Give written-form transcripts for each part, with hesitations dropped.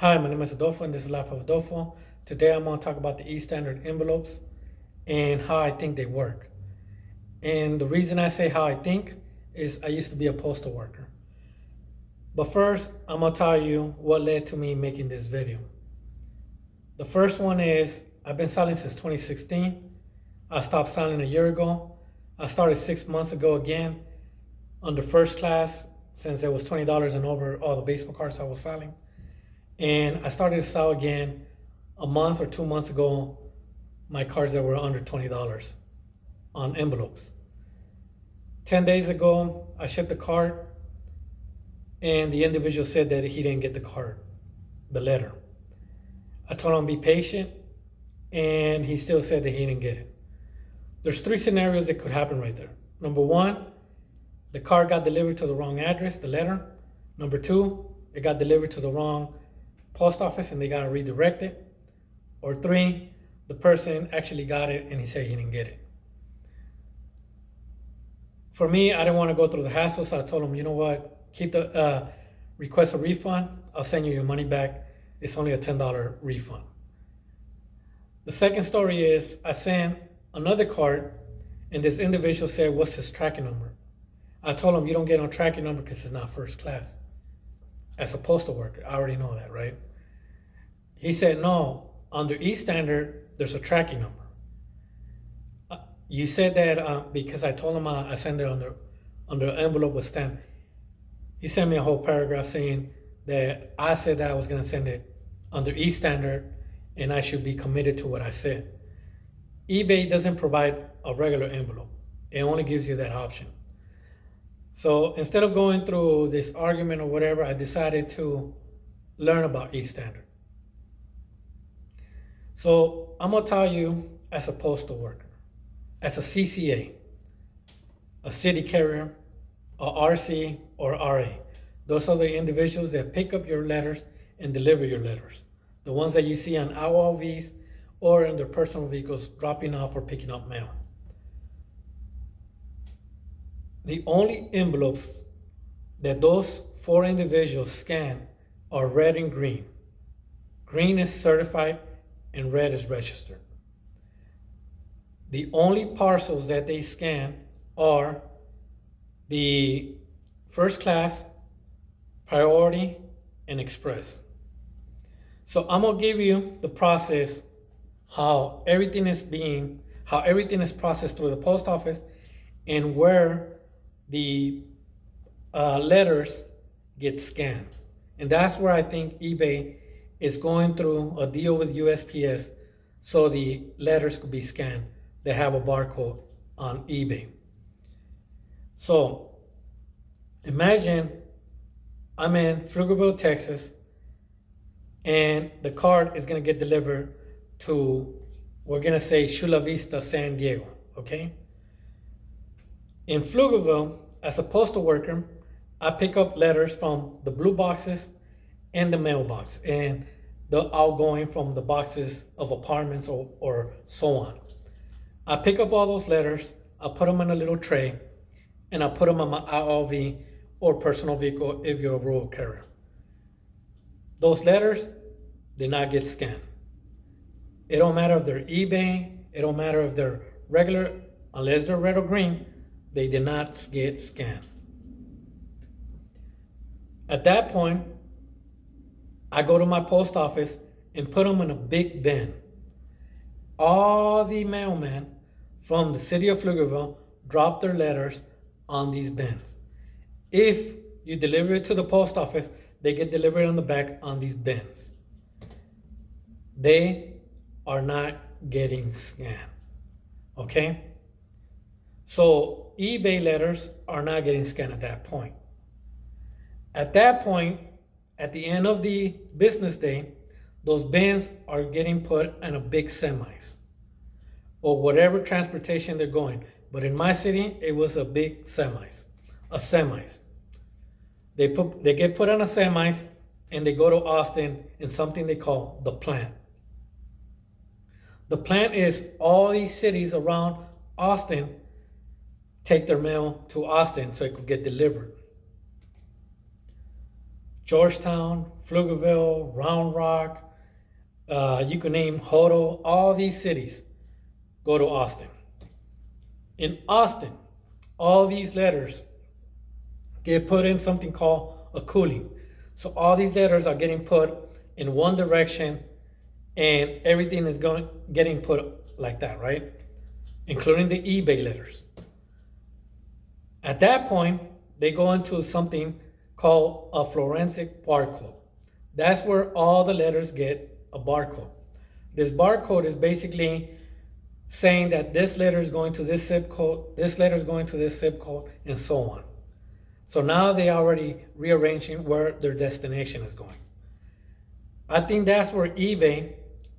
Hi, my name is Adolfo and this is Life of Adolfo. Today I'm going to talk about the E-Standard envelopes and how I think they work. And the reason I say how I think is I used to be a postal worker. But first, I'm going to tell you what led to me making this video. The first one is I've been selling since 2016. I stopped selling a year ago. I started 6 months ago again under first class since it was $20 and over all the baseball cards I was selling. And I started to sell again a month or 2 months ago, my cards that were under $20 on envelopes. 10 days ago, I shipped a card and the individual said that he didn't get the card, the letter. I told him to be patient and he still said that he didn't get it. There's three scenarios that could happen right there. Number one, the card got delivered to the wrong address, the letter. Number two, it got delivered to the wrong post office and they got to redirect it. Or three, the person actually got it and he said he didn't get it. For me, I didn't want to go through the hassle, so I told him, you know what, keep the request a refund. I'll send you your money back. It's only a $10 refund. The second story is I sent another card and this individual said, what's his tracking number? I told him, you don't get no tracking number because it's not first class. As a postal worker, I already know that, right? He said, no, under E-Standard, there's a tracking number. You said that because I told him I sent it under an envelope with stamp. He sent me a whole paragraph saying that I said that I was going to send it under E-Standard and I should be committed to what I said. eBay doesn't provide a regular envelope. It only gives you that option. So instead of going through this argument or whatever, I decided to learn about E-Standard. So I'm going to tell you, as a postal worker, as a CCA, a city carrier, a RC, or RA, those are the individuals that pick up your letters and deliver your letters. The ones that you see on Ofiice or in their personal vehicles dropping off or picking up mail. The only envelopes that those four individuals scan are red and green. Green is certified and red is registered. The only parcels that they scan are the first class, priority, and express. So I'm gonna give you the process, how everything is processed through the post office and where the letters get scanned. And that's where I think eBay is going through a deal with USPS so the letters could be scanned. They have a barcode on eBay. So imagine I'm in Pflugerville, Texas, and the card is going to get delivered to, we're going to say Chula Vista, San Diego, okay? In Pflugerville, as a postal worker, I pick up letters from the blue boxes and the mailbox and the outgoing from the boxes of apartments or so on. I pick up all those letters, I put them in a little tray, and I put them on my RV or personal vehicle if you're a rural carrier. Those letters did not get scanned. It don't matter if they're eBay, it don't matter if they're regular, unless they're red or green, they did not get scanned. At that point, I go to my post office and put them in a big bin. All the mailmen from the city of Pflugerville drop their letters on these bins. If you deliver it to the post office, they get delivered on the back on these bins. They are not getting scanned, okay? So eBay letters are not getting scanned at that point. At that point, at the end of the business day, those bins are getting put in a big semis or whatever transportation they're going. But in my city, it was a big semis. They get put on a semis and they go to Austin in something they call the plant. The plant is all these cities around Austin take their mail to Austin so it could get delivered. Georgetown, Pflugerville, Round Rock, you can name Hodo, all these cities go to Austin. In Austin, all these letters get put in something called a cooling. So all these letters are getting put in one direction, and everything is getting put like that, right? Including the eBay letters. At that point, they go into something called a forensic barcode. That's where all the letters get a barcode. This barcode is basically saying that this letter is going to this zip code, this letter is going to this zip code, and so on. So now they already rearranging where their destination is going. I think that's where eBay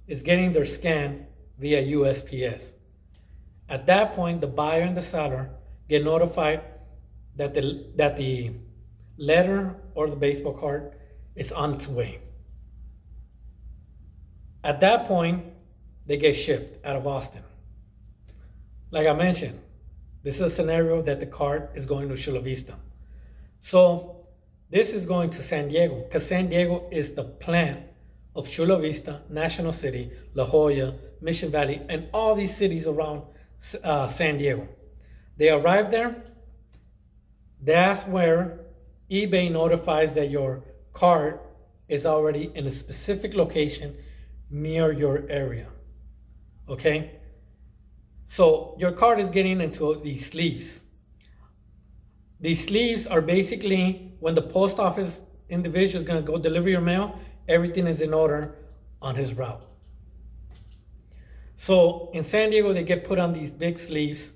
is getting their scan via USPS. At that point, the buyer and the seller get notified that the letter or the baseball card is on its way. At that point, they get shipped out of Austin. Like I mentioned, this is a scenario that the card is going to Chula Vista. So this is going to San Diego, because San Diego is the plant of Chula Vista, National City, La Jolla, Mission Valley, and all these cities around San Diego. They arrive there. That's where eBay notifies that your card is already in a specific location near your area. Okay? So your card is getting into these sleeves. These sleeves are basically when the post office individual is going to go deliver your mail, everything is in order on his route. So in San Diego, they get put on these big sleeves,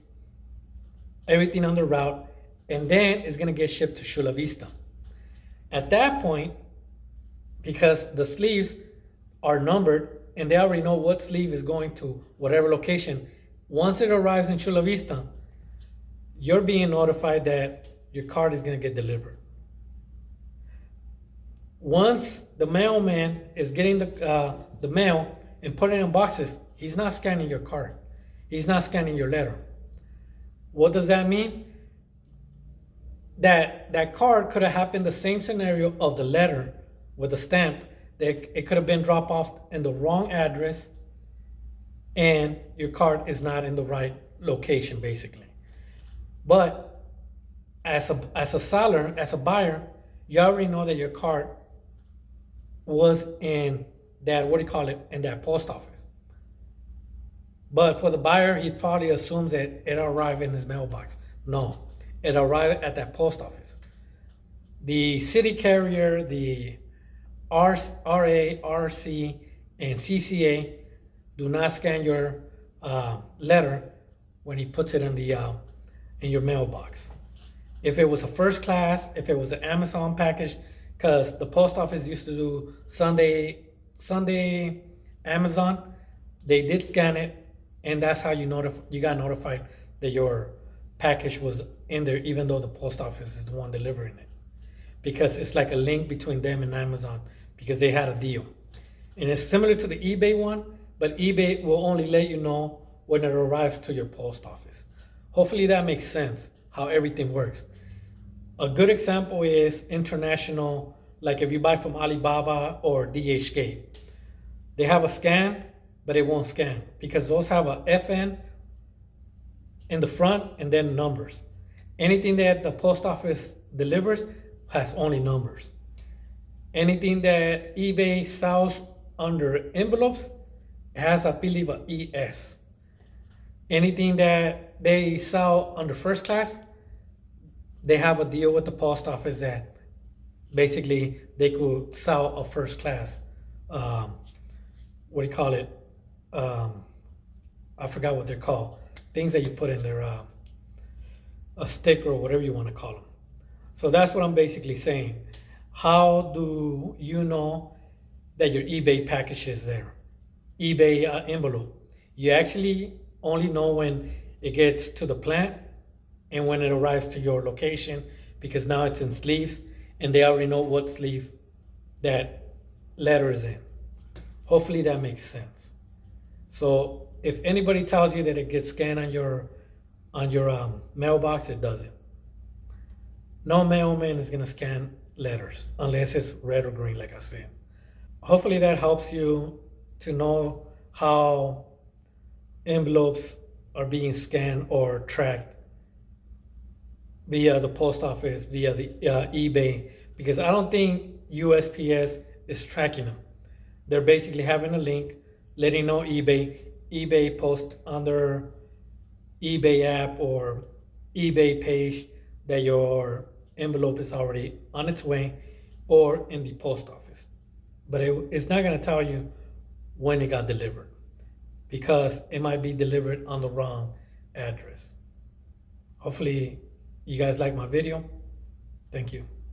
everything on the route, and then it's going to get shipped to Chula Vista. At that point, because the sleeves are numbered and they already know what sleeve is going to whatever location, once it arrives in Chula Vista, you're being notified that your card is going to get delivered. Once the mailman is getting the mail and putting it in boxes, he's not scanning your card. He's not scanning your letter. What does that mean? That card could have happened the same scenario of the letter with the stamp. That it could have been dropped off in the wrong address, and your card is not in the right location, basically. But as a seller, as a buyer, you already know that your card was in that, in that post office. But for the buyer, he probably assumes that it arrived in his mailbox. No, it arrived at that post office. The city carrier, the RA, RC, and CCA do not scan your letter when he puts it in your mailbox. If it was a first class, if it was an Amazon package, because the post office used to do Sunday Amazon, they did scan it, and that's how you got notified that your package was in there, even though the post office is the one delivering it, because it's like a link between them and Amazon, because they had a deal. And it's similar to the eBay one, but eBay will only let you know when it arrives to your post office. Hopefully that makes sense, how everything works. A good example is international, like if you buy from Alibaba or DHgate. They have a scan, but it won't scan, because those have a FN in the front and then numbers. Anything that the post office delivers has only numbers. Anything that eBay sells under envelopes has, I believe, a ES. Anything that they sell under first class, they have a deal with the post office that basically they could sell a first class, I forgot what they're called. Things that you put in there, a sticker or whatever you want to call them. So that's what I'm basically saying. How do you know that your eBay package is there? eBay envelope. You actually only know when it gets to the plant and when it arrives to your location, because now it's in sleeves and they already know what sleeve that letter is in. Hopefully that makes sense. So if anybody tells you that it gets scanned on your mailbox, it doesn't. No mailman is going to scan letters, unless it's red or green, like I said. Hopefully that helps you to know how envelopes are being scanned or tracked via the post office, via the eBay, because I don't think USPS is tracking them. They're basically having a link, letting know eBay post on their eBay app or eBay page that your envelope is already on its way or in the post office. But it's not going to tell you when it got delivered because it might be delivered on the wrong address. Hopefully, you guys like my video. Thank you.